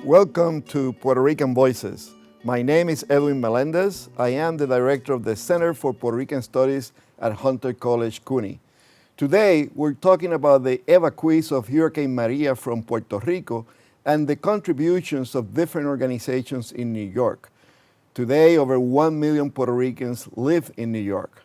Welcome to Puerto Rican Voices. My name is Edwin Melendez. I am the director of the Center for Puerto Rican Studies at Hunter College, CUNY. Today, we're talking about the evacuees of Hurricane Maria from Puerto Rico and the contributions of different organizations in New York. Today, over 1 million Puerto Ricans live in New York.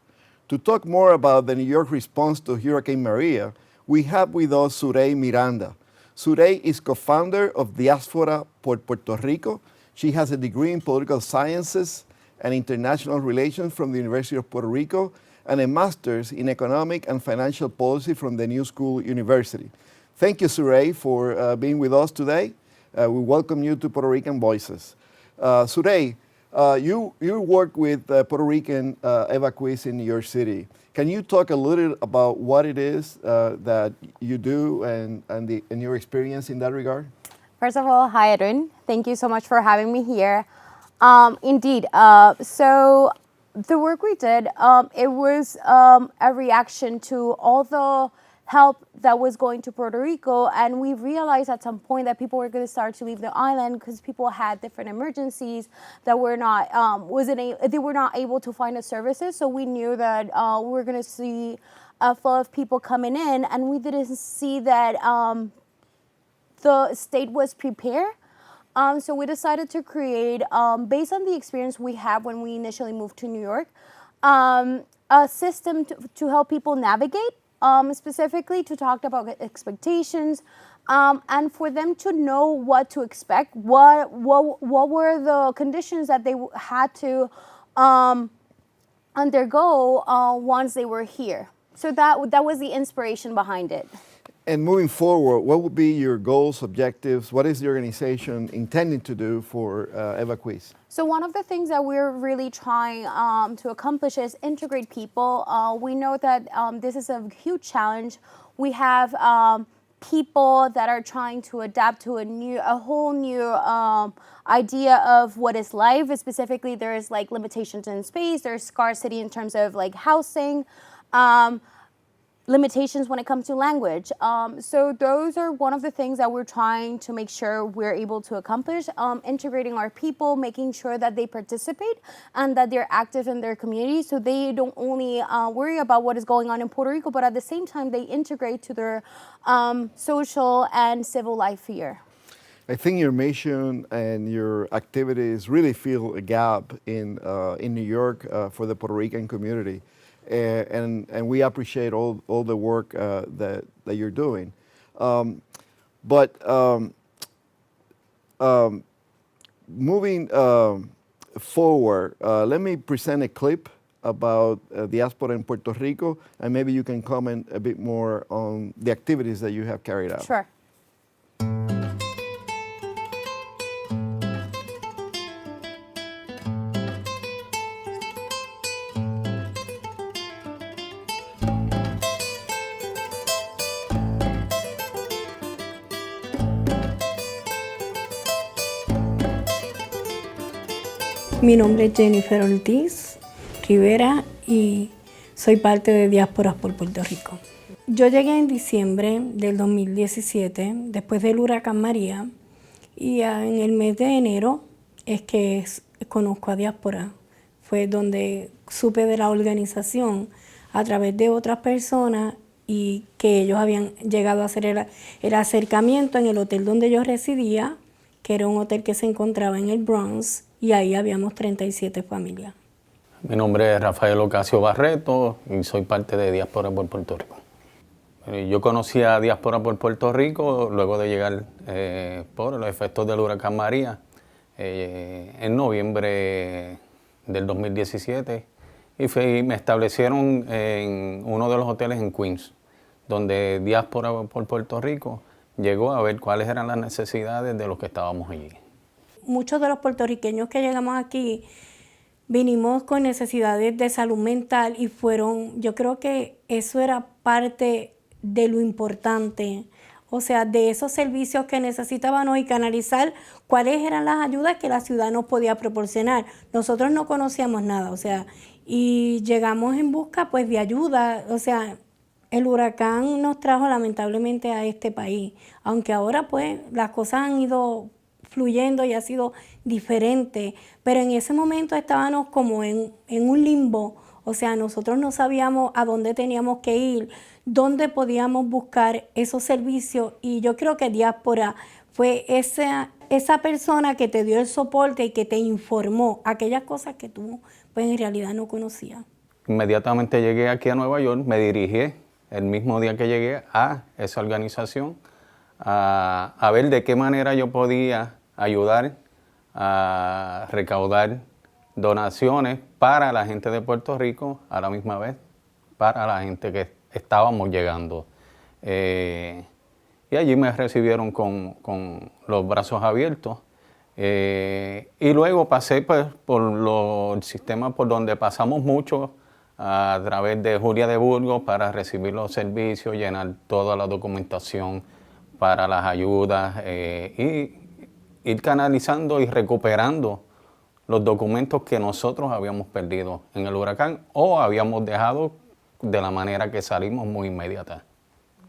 To talk more about the New York response to Hurricane Maria, we have with us Surey Miranda. Surey is co-founder of Diaspora por Puerto Rico. She has a degree in political sciences and international relations from the University of Puerto Rico and a master's in economic and financial policy from the New School University. Thank you, Surey, for being with us today. We welcome you to Puerto Rican Voices. Surey, you work with Puerto Rican evacuees in New York City. Can you talk a little about what it is that you do and your experience in that regard? First of all, hi Edwin. Thank you so much for having me here. Indeed, so the work we did, it was a reaction to all the help that was going to Puerto Rico, and we realized at some point that people were going to start to leave the island because people had different emergencies that were not they were not able to find the services. So we knew that we were going to see a flow of people coming in, and we didn't see that the state was prepared. So we decided to create, based on the experience we had when we initially moved to New York, a system to help people navigate. Specifically to talk about expectations, and for them to know what to expect, what were the conditions that they had to undergo once they were here. So that was the inspiration behind it. And moving forward, what would be your goals, objectives? What is the organization intending to do for evacuees? So one of the things that we're really trying to accomplish is integrate people. We know that this is a huge challenge. We have people that are trying to adapt to a whole new idea of what is life. Specifically, there's like limitations in space. There's scarcity in terms of like housing. Limitations when it comes to language. So those are one of the things that we're trying to make sure we're able to accomplish, integrating our people, making sure that they participate and that they're active in their community, so they don't only worry about what is going on in Puerto Rico, but at the same time they integrate to their social and civil life here. I think your mission and your activities really fill a gap in New York for the Puerto Rican community. And we appreciate all the work that you're doing. Moving forward, let me present a clip about diaspora in Puerto Rico, and maybe you can comment a bit more on the activities that you have carried out. Sure. Mi nombre es Jennifer Ortiz Rivera y soy parte de Diásporas por Puerto Rico. Yo llegué en diciembre del 2017, después del huracán María, y en el mes de enero es que conozco a Diáspora. Fue donde supe de la organización a través de otras personas y que ellos habían llegado a hacer el acercamiento en el hotel donde yo residía, que era un hotel que se encontraba en el Bronx, y ahí habíamos 37 familias. Mi nombre es Rafael Ocasio Barreto y soy parte de Diáspora por Puerto Rico. Yo conocí a Diáspora por Puerto Rico luego de llegar por los efectos del huracán María en noviembre del 2017 y me establecieron en uno de los hoteles en Queens, donde Diáspora por Puerto Rico llegó a ver cuáles eran las necesidades de los que estábamos allí. Muchos de los puertorriqueños que llegamos aquí vinimos con necesidades de salud mental y yo creo que eso era parte de lo importante, o sea, de esos servicios que necesitábamos y canalizar cuáles eran las ayudas que la ciudad nos podía proporcionar. Nosotros no conocíamos nada, o sea, y llegamos en busca pues de ayuda, o sea, el huracán nos trajo lamentablemente a este país, aunque ahora pues las cosas han ido fluyendo y ha sido diferente, pero en ese momento estábamos como en un limbo, o sea, nosotros no sabíamos a dónde teníamos que ir, dónde podíamos buscar esos servicios, y yo creo que Diáspora fue esa persona que te dio el soporte y que te informó aquellas cosas que tú pues en realidad no conocías. Inmediatamente llegué aquí a Nueva York, me dirigí el mismo día que llegué a esa organización a ver de qué manera yo podía ayudar a recaudar donaciones para la gente de Puerto Rico, a la misma vez para la gente que estábamos llegando. Y allí me recibieron con los brazos abiertos. Y luego pasé pues, por el sistema por donde pasamos mucho a través de Julia de Burgos para recibir los servicios, llenar toda la documentación para las ayudas y ir canalizando y recuperando los documentos que nosotros habíamos perdido en el huracán o habíamos dejado de la manera que salimos muy inmediata.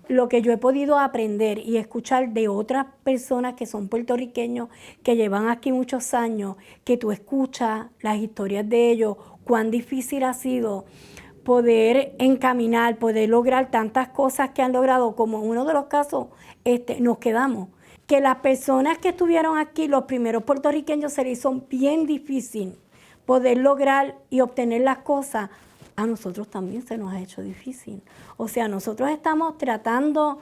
Lo que yo he podido aprender y escuchar de otras personas que son puertorriqueños, que llevan aquí muchos años, que tú escuchas las historias de ellos, cuán difícil ha sido poder encaminar, poder lograr tantas cosas que han logrado, como en uno de los casos nos quedamos. Que las personas que estuvieron aquí, los primeros puertorriqueños, se les hizo bien difícil poder lograr y obtener las cosas. A nosotros también se nos ha hecho difícil. O sea, nosotros estamos tratando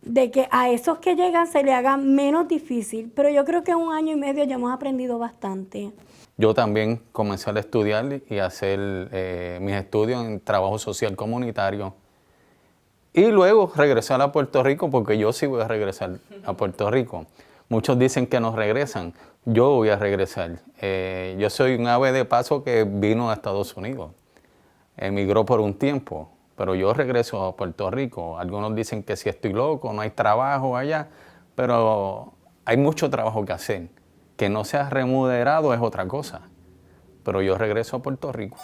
de que a esos que llegan se les haga menos difícil, pero yo creo que en 1 año y medio ya hemos aprendido bastante. Yo también comencé a estudiar y a hacer mis estudios en trabajo social comunitario. Y luego regresar a Puerto Rico, porque yo sí voy a regresar a Puerto Rico. Muchos dicen que no regresan. Yo voy a regresar. Yo soy un ave de paso que vino a Estados Unidos. Emigró por un tiempo, pero yo regreso a Puerto Rico. Algunos dicen que si estoy loco, no hay trabajo allá, pero hay mucho trabajo que hacer. Que no sea remunerado es otra cosa, pero yo regreso a Puerto Rico.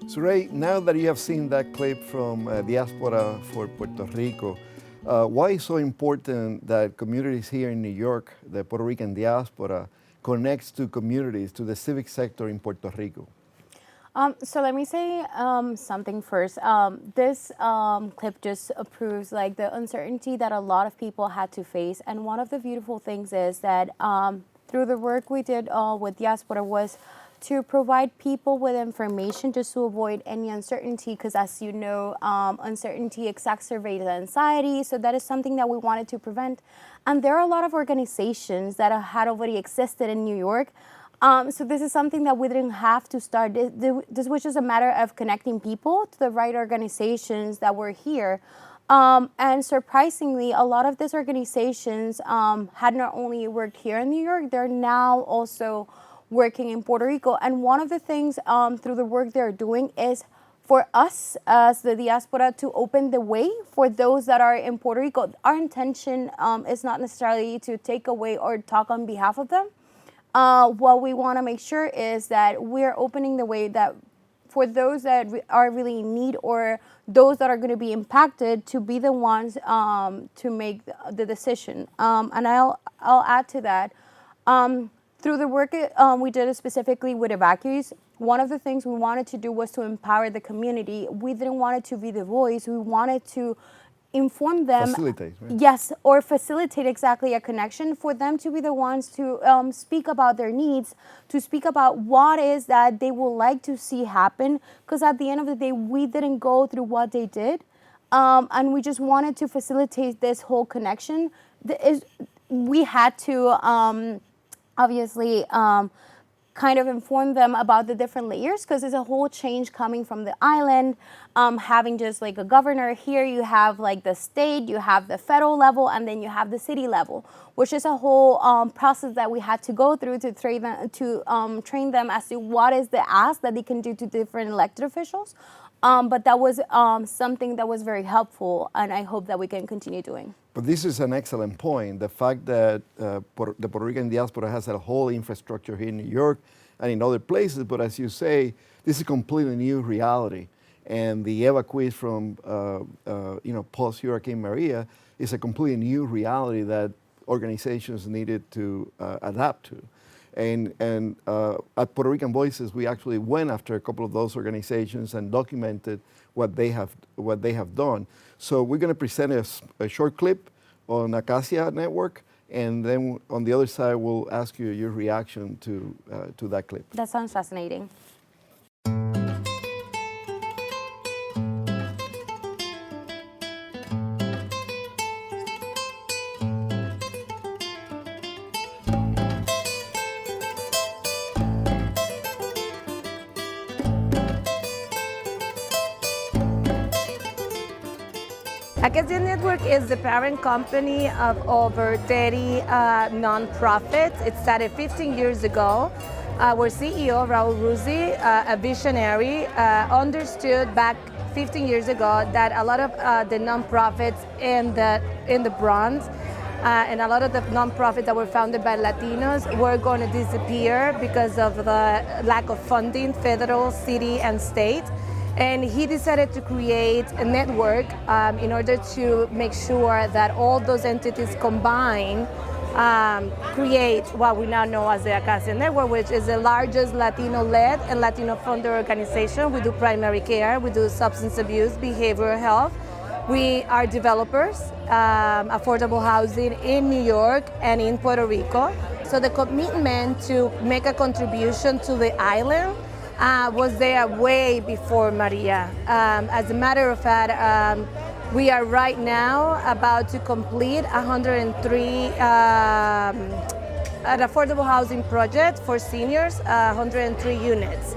So Ray, now that you have seen that clip from Diaspora for Puerto Rico, why is so important that communities here in New York, the Puerto Rican diaspora, connects to communities, to the civic sector in Puerto Rico? So let me say something first. This clip just proves like the uncertainty that a lot of people had to face. And one of the beautiful things is that through the work we did with Diaspora was to provide people with information just to avoid any uncertainty, because as you know, uncertainty exacerbates anxiety, so that is something that we wanted to prevent. And there are a lot of organizations that had already existed in New York, so this is something that we didn't have to start. This was just a matter of connecting people to the right organizations that were here. And surprisingly, a lot of these organizations had not only worked here in New York, they're now also working in Puerto Rico. And one of the things through the work they're doing is for us as the diaspora to open the way for those that are in Puerto Rico. Our intention is not necessarily to take away or talk on behalf of them. What we want to make sure is that we're opening the way that for those that are really in need or those that are going to be impacted to be the ones to make the decision. And I'll add to that. Through the work we did specifically with evacuees, one of the things we wanted to do was to empower the community. We didn't want it to be the voice. We wanted to inform them. Facilitate, right? Yes, or facilitate exactly a connection for them to be the ones to speak about their needs, to speak about what is that they would like to see happen. Because at the end of the day, we didn't go through what they did. And we just wanted to facilitate this whole connection. We had to obviously kind of inform them about the different layers, because it's a whole change coming from the island, having just like a governor. Here you have like the state, you have the federal level, and then you have the city level, which is a whole process that we had to go through to train them as to what is the ask that they can do to different elected officials. But that was something that was very helpful, and I hope that we can continue doing. But this is an excellent point. The fact that the Puerto Rican diaspora has a whole infrastructure here in New York and in other places, but as you say, this is a completely new reality. And the evacuees from post-Hurricane Maria is a completely new reality that organizations needed to adapt to. And at Puerto Rican Voices, we actually went after a couple of those organizations and documented what they have done. So we're going to present a short clip on Acacia Network, and then on the other side, we'll ask you your reaction to that clip. That sounds fascinating. Acacia Network is the parent company of over 30 nonprofits. It started 15 years ago. Our CEO, Raul Ruzzi, a visionary, understood back 15 years ago that a lot of the nonprofits in the Bronx and a lot of the nonprofits that were founded by Latinos were going to disappear because of the lack of funding, federal, city, and state. And he decided to create a network in order to make sure that all those entities combined create what we now know as the Acacia Network, which is the largest Latino-led and Latino-funded organization. We do primary care, we do substance abuse, behavioral health. We are developers, affordable housing in New York and in Puerto Rico. So the commitment to make a contribution to the island was there way before Maria. As a matter of fact, we are right now about to complete 103 an affordable housing project for seniors, 103 units.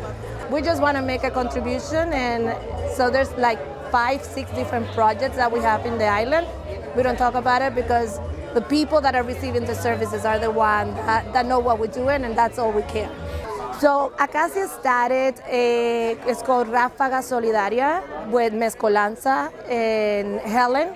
We just want to make a contribution, and so there's like 5-6 different projects that we have in the island. We don't talk about it because the people that are receiving the services are the ones that know what we're doing, and that's all we care. So Acacia started, it's called Ráfaga Solidaria with Mezcolanza and Helen.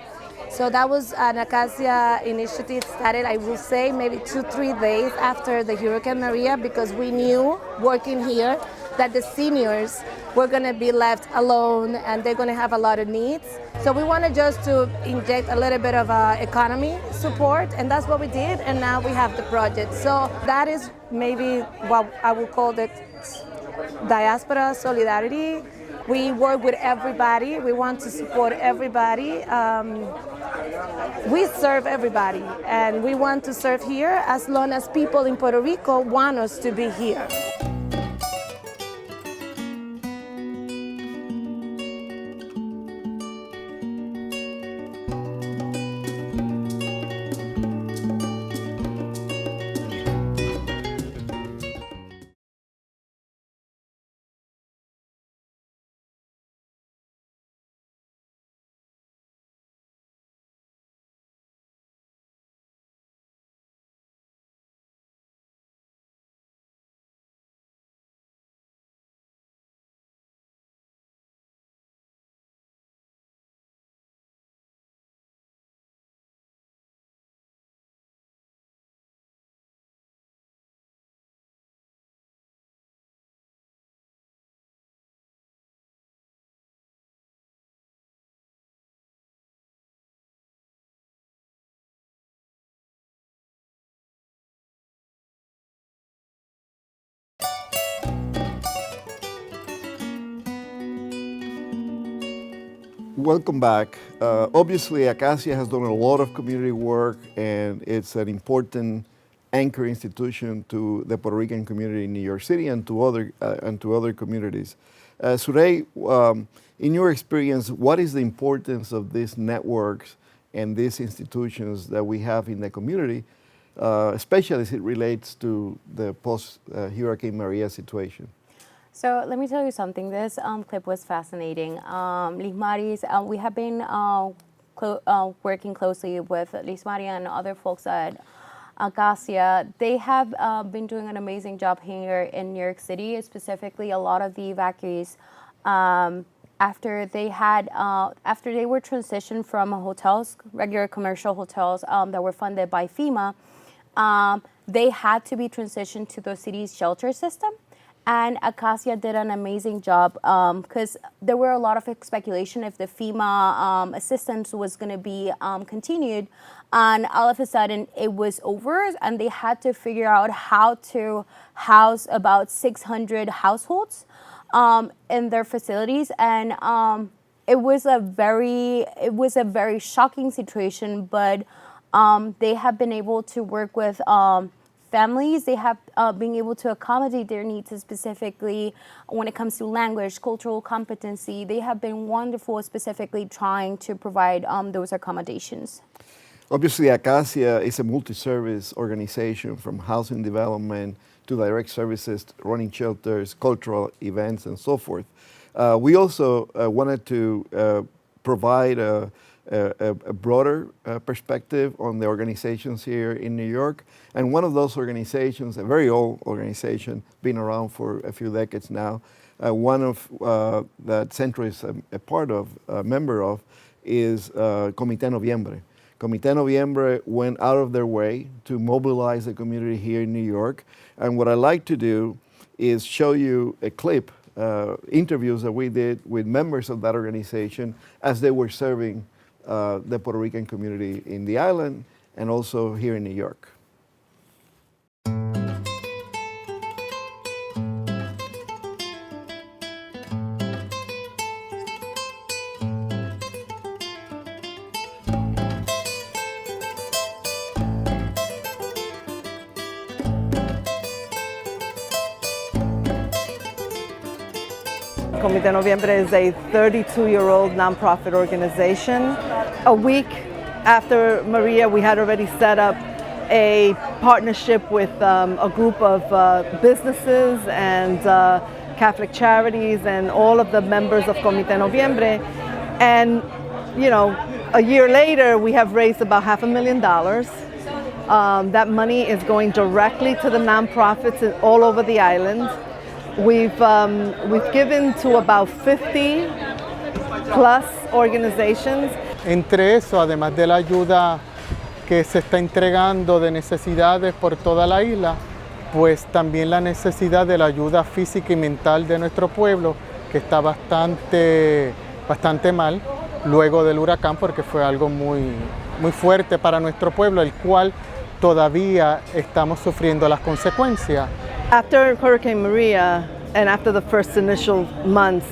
So that was an Acacia initiative started, I will say, maybe 2-3 days after the Hurricane Maria, because we knew, working here, that the seniors were going to be left alone and they're going to have a lot of needs. So we wanted just to inject a little bit of economy support, and that's what we did, and now we have the project. So that is maybe what I would call the diaspora solidarity. We work with everybody. We want to support everybody. We serve everybody, and we want to serve here as long as people in Puerto Rico want us to be here. Welcome back. Obviously, Acacia has done a lot of community work, and it's an important anchor institution to the Puerto Rican community in New York City and to other communities. Surey, in your experience, what is the importance of these networks and these institutions that we have in the community, especially as it relates to the post-Hurricane Maria situation? So let me tell you something. This clip was fascinating. Liz Mari's, we have been working closely with Liz Maria and other folks at Acacia. They have been doing an amazing job here in New York City, specifically a lot of the evacuees. After they were transitioned from hotels, regular commercial hotels that were funded by FEMA, they had to be transitioned to the city's shelter system. And Acacia did an amazing job because there were a lot of speculation if the FEMA assistance was going to be continued. And all of a sudden, it was over, and they had to figure out how to house about 600 households in their facilities. And it was a very shocking situation, but they have been able to work with families. They have been able to accommodate their needs, specifically when it comes to language, cultural competency. They have been wonderful, specifically trying to provide those accommodations. Obviously, Acacia is a multi-service organization, from housing development to direct services, running shelters, cultural events, and so forth. We also wanted to provide a broader perspective on the organizations here in New York. And one of those organizations, a very old organization, been around for a few decades now, one of that Centro is a member of, is Comité Noviembre. Comité Noviembre went out of their way to mobilize the community here in New York. And what I like to do is show you a clip, interviews that we did with members of that organization as they were serving the Puerto Rican community in the island and also here in New York. Comité Noviembre is a 32-year-old nonprofit organization. A week after Maria, we had already set up a partnership with a group of businesses and Catholic charities and all of the members of Comité Noviembre. And, you know, a year later, we have raised about $500,000. That money is going directly to the nonprofits all over the island. We've given to about 50 plus organizations. Entre eso, además de la ayuda que se está entregando de necesidades por toda la isla, pues también la necesidad de la ayuda física y mental de nuestro pueblo, que está bastante mal luego del huracán, porque fue algo muy fuerte para nuestro pueblo, el cual todavía estamos sufriendo las consecuencias. After Hurricane Maria and after the first initial months,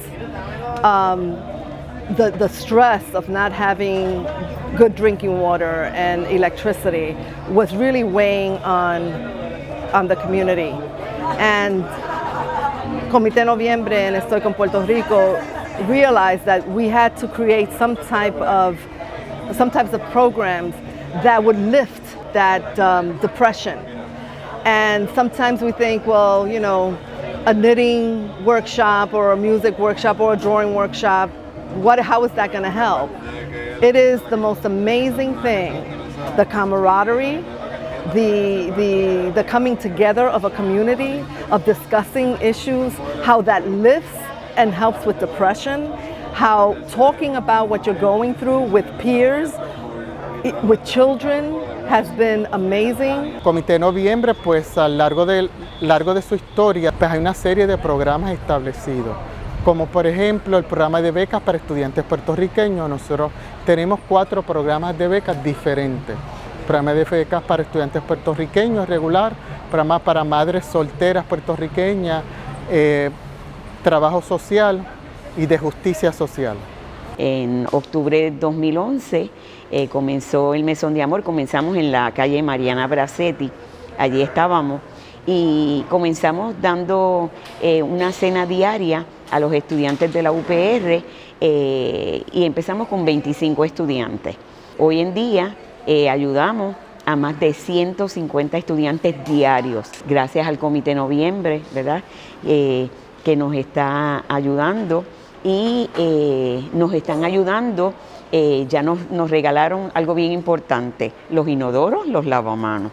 the stress of not having good drinking water and electricity was really weighing on the community. And Comité Noviembre and Estoy con Puerto Rico realized that we had to create some types of programs that would lift that depression. And sometimes we think, well, you know, a knitting workshop or a music workshop or a drawing workshop, how is that going to help? It is the most amazing thing, the camaraderie, the coming together of a community, of discussing issues, how that lifts and helps with depression, how talking about what you're going through with peers, with children, has been amazing. Comité Noviembre, pues a lo largo de su historia, pues hay una serie de programas establecidos, como por ejemplo el programa de becas para estudiantes puertorriqueños. Nosotros tenemos 4 programas de becas diferentes. Programa de becas para estudiantes puertorriqueños regular, programa para madres solteras puertorriqueñas, trabajo social y de justicia social. En octubre de 2011 comenzó el Mesón de Amor, comenzamos en la calle Mariana Bracetti, allí estábamos, y comenzamos dando una cena diaria a los estudiantes de la UPR y empezamos con 25 estudiantes. Hoy en día ayudamos a más de 150 estudiantes diarios, gracias al Comité Noviembre, ¿verdad? Que nos está ayudando y nos están ayudando, ya nos regalaron algo bien importante, los inodoros, los lavamanos,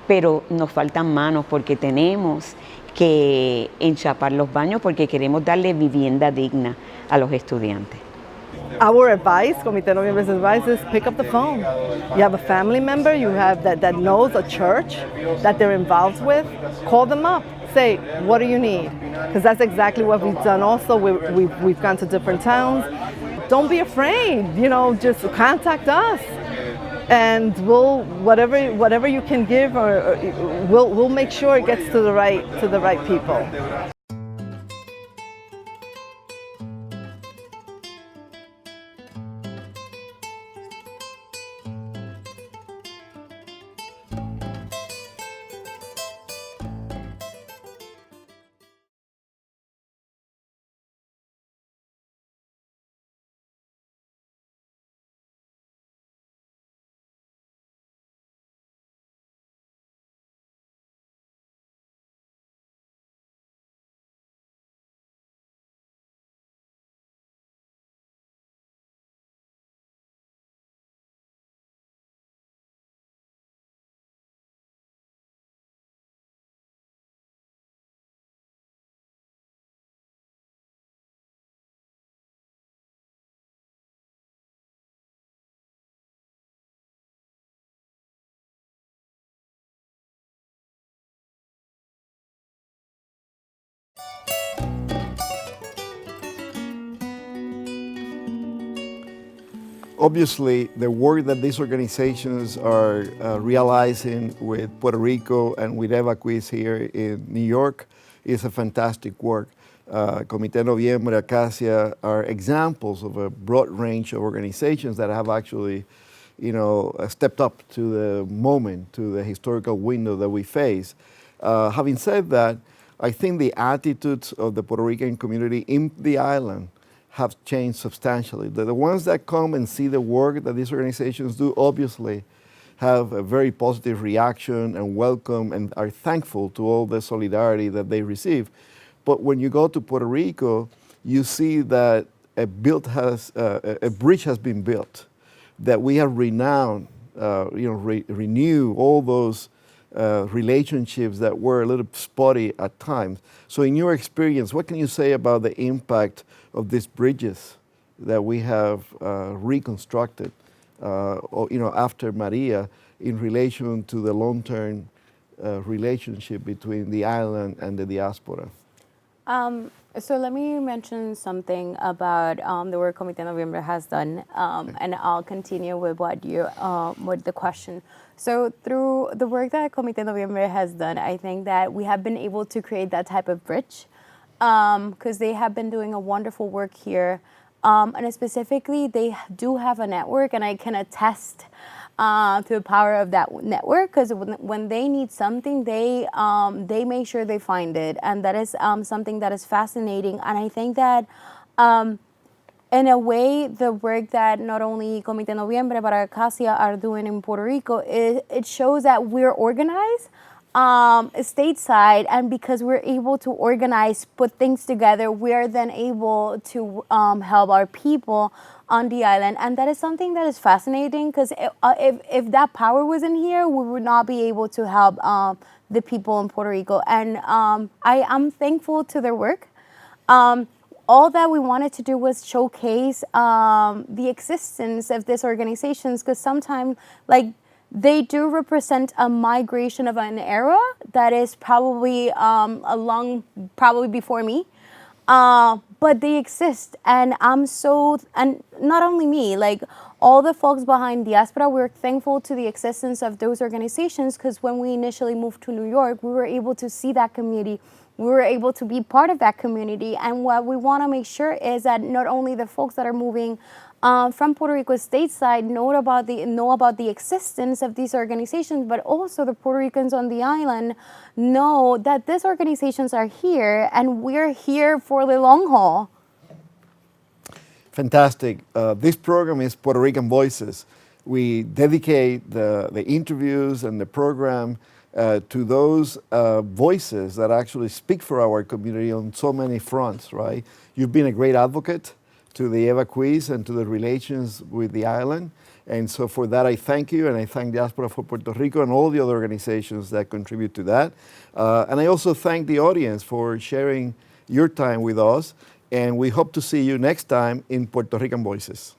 pero nos faltan manos porque tenemos que enchapar los baños porque queremos darle vivienda digna a los estudiantes. Our advice, Comité Noviembre's advice, is pick up the phone. You have a family member you have that knows a church that they're involved with, call them up. Say, what do you need? Because that's exactly what we've done also. We've gone to different towns. Don't be afraid, just contact us. And whatever you can give, or we'll make sure it gets to the right people. Obviously, the work that these organizations are realizing with Puerto Rico and with Evacuees here in New York is a fantastic work. Comité Noviembre, Acacia are examples of a broad range of organizations that have actually, stepped up to the moment, to the historical window that we face. Having said that, I think the attitudes of the Puerto Rican community in the island have changed substantially. The ones that come and see the work that these organizations do obviously have a very positive reaction and welcome and are thankful to all the solidarity that they receive. But when you go to Puerto Rico, you see that a bridge has been built, that we have renewed all those relationships that were a little spotty at times. So in your experience, what can you say about the impact of these bridges that we have reconstructed after Maria in relation to the long-term relationship between the island and the diaspora? So let me mention something about the work Comité Noviembre has done, and I'll continue with with the question. So through the work that Comité Noviembre has done, I think that we have been able to create that type of bridge because they have been doing a wonderful work here. And specifically, they do have a network, and I can attest to the power of that network because when they need something, they make sure they find it. And that is something that is fascinating. And I think that in a way, the work that not only Comité Noviembre but Acacia are doing in Puerto Rico, it shows that we're organized stateside, and because we're able to organize, put things together, we are then able to help our people on the island. And that is something that is fascinating because if that power wasn't here, we would not be able to help the people in Puerto Rico. And I am thankful to their work. All that we wanted to do was showcase the existence of these organizations because sometimes, they do represent a migration of an era that is probably probably before me, but they exist, and and not only me, all the folks behind Diaspora, we're thankful to the existence of those organizations because when we initially moved to New York, we were able to see that community we were able to be part of that community. And what we want to make sure is that not only the folks that are moving from Puerto Rico stateside know about the existence of these organizations, but also the Puerto Ricans on the island know that these organizations are here and we're here for the long haul. Fantastic. This program is Puerto Rican Voices. We dedicate the interviews and the program to those voices that actually speak for our community on so many fronts, right? You've been a great advocate to the evacuees and to the relations with the island. And so for that, I thank you, and I thank Diaspora for Puerto Rico and all the other organizations that contribute to that. And I also thank the audience for sharing your time with us, and we hope to see you next time in Puerto Rican Voices.